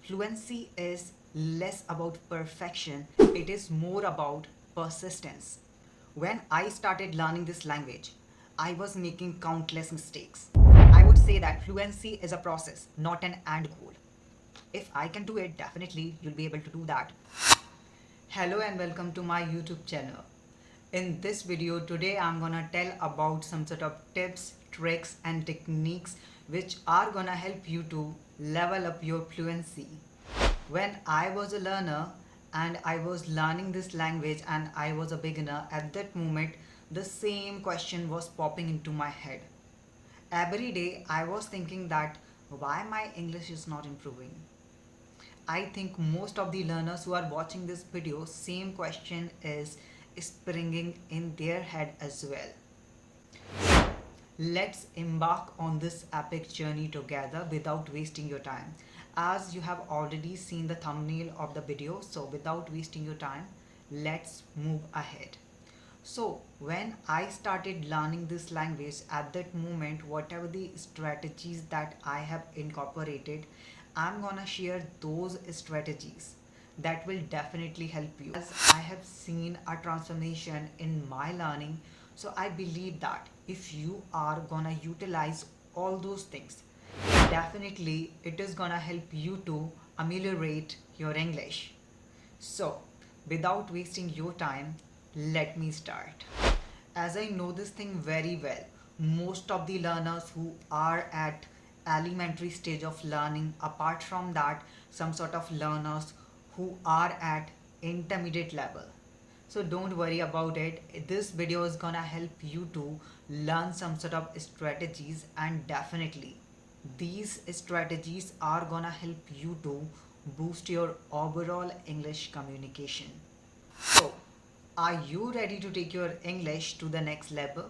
Fluency is less about perfection, it is more about persistence. When I started learning this language, I was making countless mistakes. I would say that fluency is a process, not an end goal. If I can do it, definitely you'll be able to do that. Hello and welcome to my YouTube channel. In this video today I'm gonna tell about some sort of tips, tricks and techniques which are gonna help you to level up your fluency. When I was a learner and I was learning this language and I was a beginner, at that moment the same question was popping into my head. Every day I was thinking that why my English is not improving. I think most of the learners who are watching this video, same question is springing in their head as well. Let's embark on this epic journey together without wasting your time. As you have already seen the thumbnail of the video, so without wasting your time, let's move ahead. So when I started learning this language, at that moment, whatever the strategies that I have incorporated, I'm gonna share those strategies that will definitely help you. As I have seen a transformation in my learning, so I believe that if you are gonna utilize all those things, definitely it is gonna help you to ameliorate your English. So without wasting your time, let me start. As I know this thing very well, most of the learners who are at elementary stage of learning, apart from that, some sort of learners who are at intermediate level. So don't worry about it. This video is gonna help you to learn some sort of strategies, and definitely these strategies are gonna help you to boost your overall English communication. So are you ready to take your English to the next level?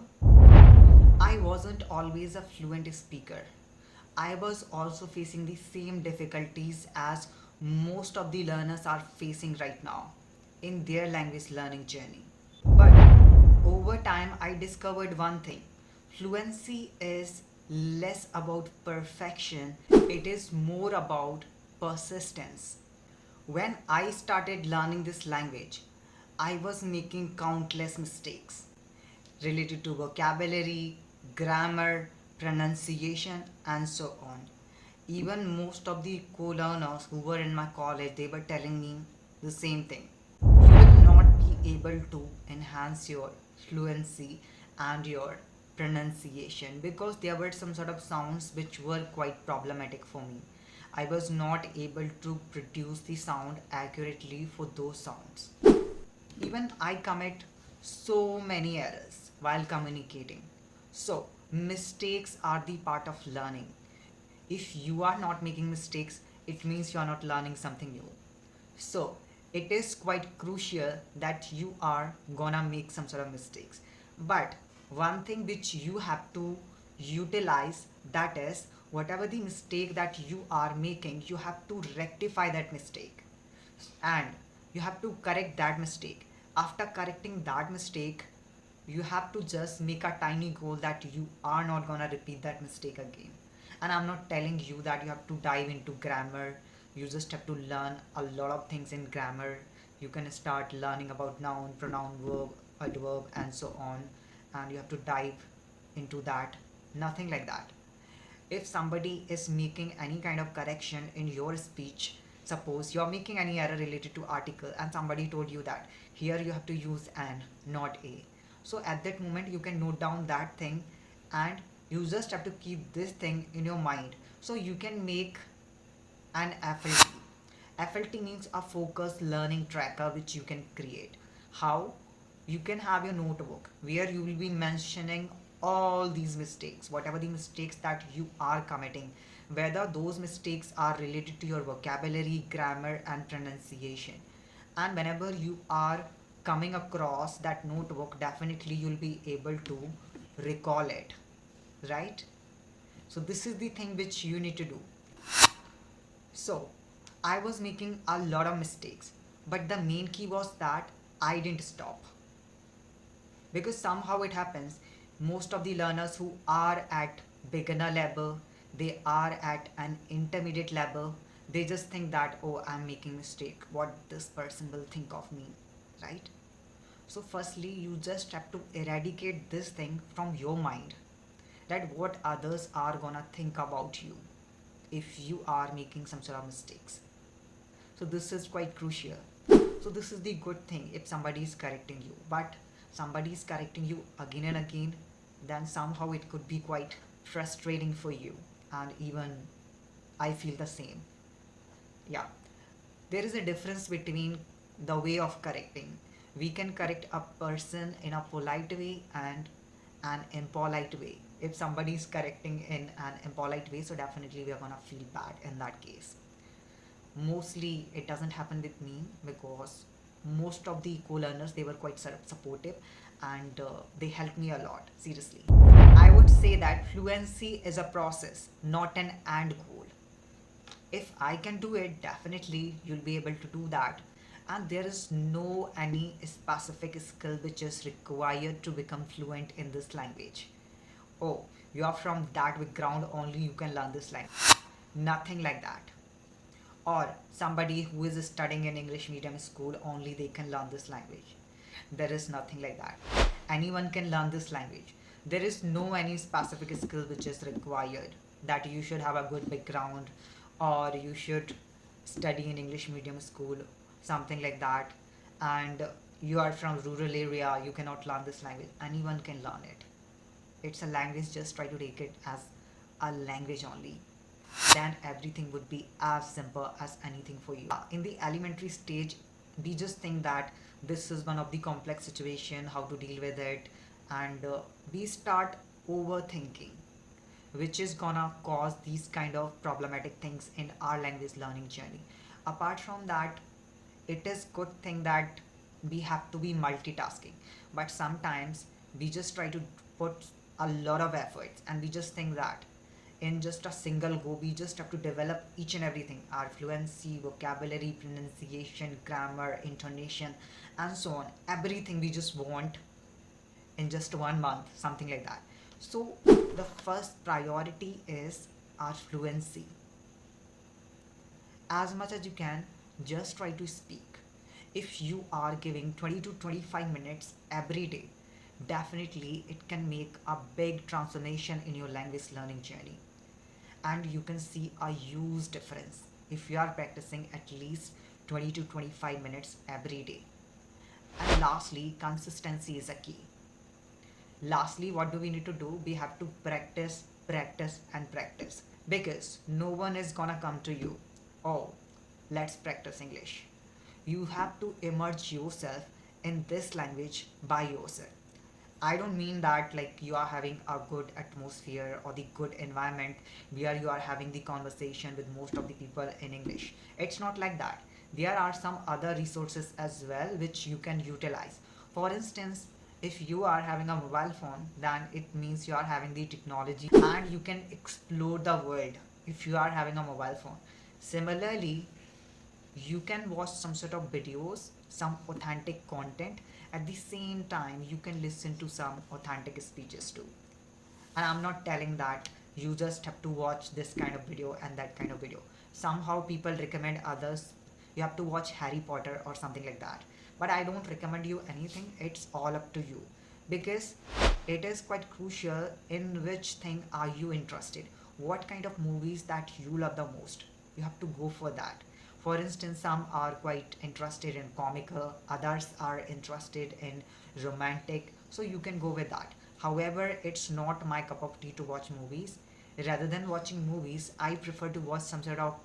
I wasn't always a fluent speaker. I was also facing the same difficulties as most of the learners are facing right now in their language learning journey. But over time, I discovered one thing: fluency is less about perfection, it is more about persistence. When I started learning this language, I was making countless mistakes related to vocabulary, grammar, pronunciation, and so on. Even most of the co-learners who were in my college, they were telling me the same thing. You will not be able to enhance your fluency and your pronunciation because there were some sort of sounds which were quite problematic for me. I was not able to produce the sound accurately for those sounds. Even I commit so many errors while communicating. So, mistakes are the part of learning. If you are not making mistakes, it means you are not learning something new. So, it is quite crucial that you are gonna make some sort of mistakes. But one thing which you have to utilize, that is whatever the mistake that you are making, you have to rectify that mistake and you have to correct that mistake. After correcting that mistake, you have to just make a tiny goal that you are not gonna repeat that mistake again. And I'm not telling you that you have to dive into grammar. You just have to learn a lot of things in grammar. You can start learning about noun, pronoun, verb, adverb, and so on, and you have to dive into that. Nothing like that. If somebody is making any kind of correction in your speech, suppose you're making any error related to article and somebody told you that here you have to use an, not a. So at that moment you can note down that thing and you just have to keep this thing in your mind. So you can make an FLT. FLT means a focused learning tracker which you can create. How? You can have your notebook where you will be mentioning all these mistakes, whatever the mistakes that you are committing, whether those mistakes are related to your vocabulary, grammar, and pronunciation. And whenever you are coming across that notebook, definitely you'll be able to recall it, right? So, this is the thing which you need to do. So, I was making a lot of mistakes, but the main key was that I didn't stop. Because somehow it happens, most of the learners who are at beginner level, they are at an intermediate level, They just think that, oh, I'm making mistake, what this person will think of me, right? So firstly, you just have to eradicate this thing from your mind, that what others are gonna think about you if you are making some sort of mistakes. So this is quite crucial. So this is the good thing if somebody is correcting you, but somebody is correcting you again and again, then somehow it could be quite frustrating for you, and even I feel the same. Yeah, there is a difference between the way of correcting. We can correct a person in a polite way and an impolite way. If somebody is correcting in an impolite way, so definitely we are gonna feel bad in that case. Mostly it doesn't happen with me, because most of the co-learners, they were quite supportive, and they helped me a lot, seriously. I would say that fluency is a process, not an end goal. If I can do it, definitely you'll be able to do that. And there is no any specific skill which is required to become fluent in this language. Oh, you are from that background, only you can learn this language. Nothing like that. Or somebody who is studying in English medium school, only they can learn this language. There is nothing like that. Anyone can learn this language. There is no any specific skill which is required, that you should have a good background, or you should study in English medium school, something like that, and you are from rural area, you cannot learn this language. Anyone can learn it. It's a language, just try to take it as a language only, then everything would be as simple as anything for you. In the elementary stage, we just think that this is one of the complex situation, how to deal with it, and we start overthinking, which is gonna cause these kind of problematic things in our language learning journey. Apart from that, it is good thing that we have to be multitasking, but sometimes we just try to put a lot of efforts, and we just think that in just a single go we just have to develop each and everything, our fluency, vocabulary, pronunciation, grammar, intonation, and so on. Everything we just want in just 1 month, something like that. So the first priority is our fluency. As much as you can, just try to speak. If you are giving 20 to 25 minutes every day, definitely it can make a big transformation in your language learning journey, and you can see a huge difference if you are practicing at least 20 to 25 minutes every day. And lastly, consistency is a key. Lastly, what do we need to do? We have to practice, practice, and practice, because no one is gonna come to you, oh, let's practice English. You have to immerse yourself in this language by yourself. I don't mean that like you are having a good atmosphere or the good environment where you are having the conversation with most of the people in English. It's not like that. There are some other resources as well which you can utilize. For instance, if you are having a mobile phone, then it means you are having the technology and you can explore the world if you are having a mobile phone. Similarly, you can watch some sort of videos, some authentic content. At the same time, you can listen to some authentic speeches too. And I'm not telling that you just have to watch this kind of video and that kind of video. Somehow people recommend others, you have to watch Harry Potter or something like that, but I don't recommend you anything. It's all up to you, because it is quite crucial in which thing are you interested, what kind of movies that you love the most. You have to go for that. For instance, some are quite interested in comical, others are interested in romantic, so you can go with that. However, it's not my cup of tea to watch movies. Rather than watching movies, I prefer to watch some sort of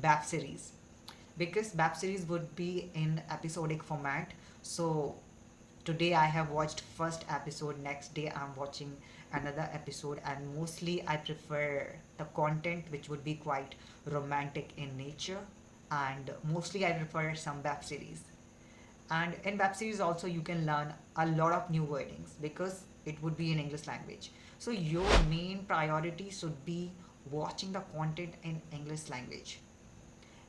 web series, because web series would be in episodic format. So today I have watched first episode, next day I'm watching another episode, and mostly I prefer the content which would be quite romantic in nature, and mostly I prefer some web series. And in web series also you can learn a lot of new wordings, because it would be in English language. So your main priority should be watching the content in English language.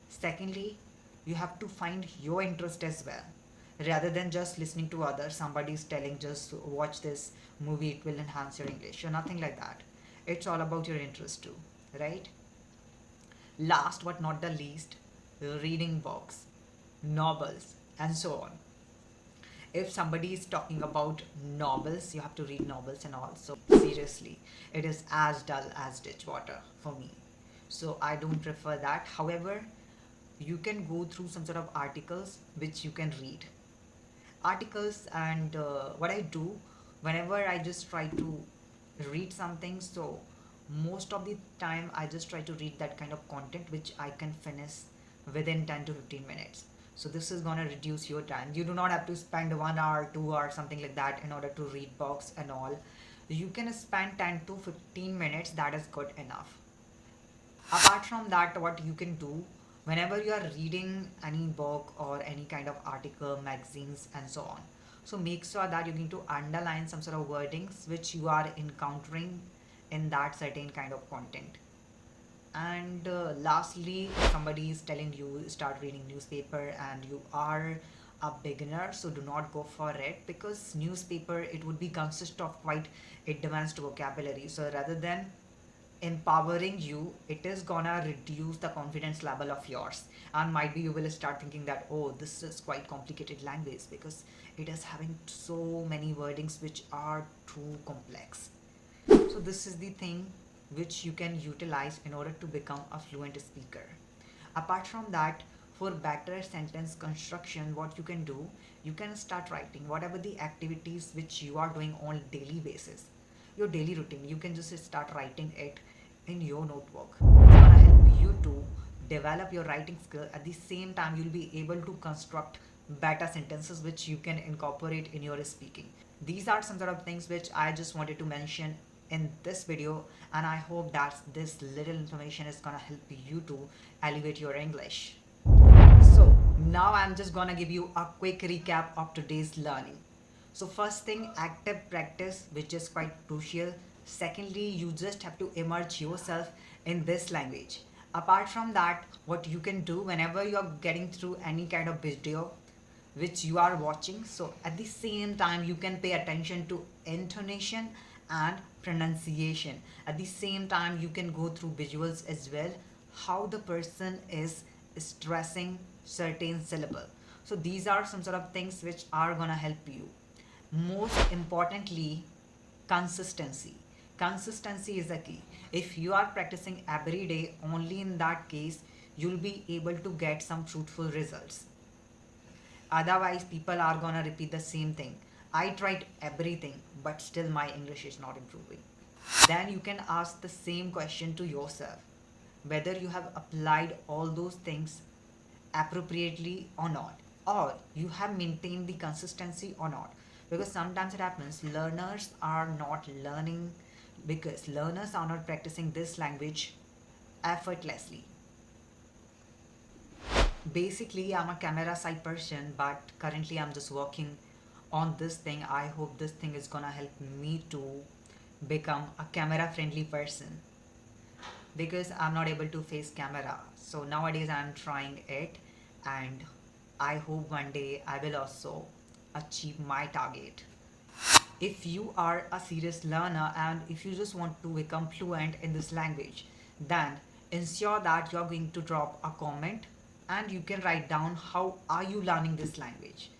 Secondly, you have to find your interest as well, rather than just listening to others. Somebody is telling just watch this movie, it will enhance your English, or nothing like that. It's all about your interest too, right? Last but not the least, reading books, novels, and so on. If somebody is talking about novels, you have to read novels and all. So seriously, it is as dull as ditch water for me. So I don't prefer that. However, you can go through some sort of articles which you can read. Articles and what I do whenever I just try to read something, so most of the time I just try to read that kind of content which I can finish within 10 to 15 minutes. So this is gonna reduce your time. You do not have to spend 1 hour, 2 hours, something like that in order to read books and all. You can spend 10 to 15 minutes, that is good enough. Apart from that, what you can do whenever you are reading any book or any kind of article, magazines, and so on, so make sure that you're going to underline some sort of wordings which you are encountering in that certain kind of content. And lastly, if somebody is telling you start reading newspaper and you are a beginner, so do not go for it, because newspaper, it would be consist of quite advanced vocabulary. So rather than empowering you, it is gonna reduce the confidence level of yours, and might be you will start thinking that, oh, this is quite complicated language because it is having so many wordings which are too complex. So this is the thing which you can utilize in order to become a fluent speaker. Apart from that, for better sentence construction, what you can do, you can start writing whatever the activities which you are doing on daily basis, your daily routine. You can just start writing it in your notebook. It's gonna help you to develop your writing skill. At the same time, you'll be able to construct better sentences which you can incorporate in your speaking. These are some sort of things which I just wanted to mention in this video, and I hope that this little information is gonna help you to elevate your English. So now I'm just gonna give you a quick recap of today's learning. So first thing, active practice, which is quite crucial. Secondly, you just have to immerse yourself in this language. Apart from that, what you can do whenever you are getting through any kind of video which you are watching, so at the same time you can pay attention to intonation and pronunciation. At the same time, you can go through visuals as well, how the person is stressing certain syllable. So these are some sort of things which are gonna help you. Most importantly, consistency. Consistency is the key. If you are practicing every day, only in that case you'll be able to get some fruitful results. Otherwise, people are gonna repeat the same thing. I tried everything, but still my English is not improving. Then you can ask the same question to yourself, whether you have applied all those things appropriately or not, or you have maintained the consistency or not. Because sometimes it happens, learners are not learning because learners are not practicing this language effortlessly. Basically, I'm a camera shy person, but currently I'm just working on this thing. I hope this thing is gonna help me to become a camera friendly person, because I'm not able to face camera. So nowadays I'm trying it, and I hope one day I will also achieve my target. If you are a serious learner and if you just want to become fluent in this language, then ensure that you're going to drop a comment and you can write down how are you learning this language,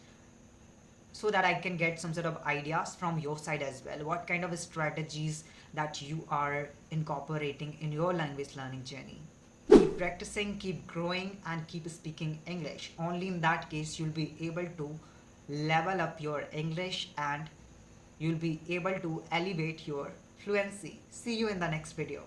so that I can get some sort of ideas from your side as well. What kind of strategies that you are incorporating in your language learning journey. Keep practicing, keep growing, and keep speaking English. Only in that case you'll be able to level up your English and you'll be able to elevate your fluency. See you in the next video.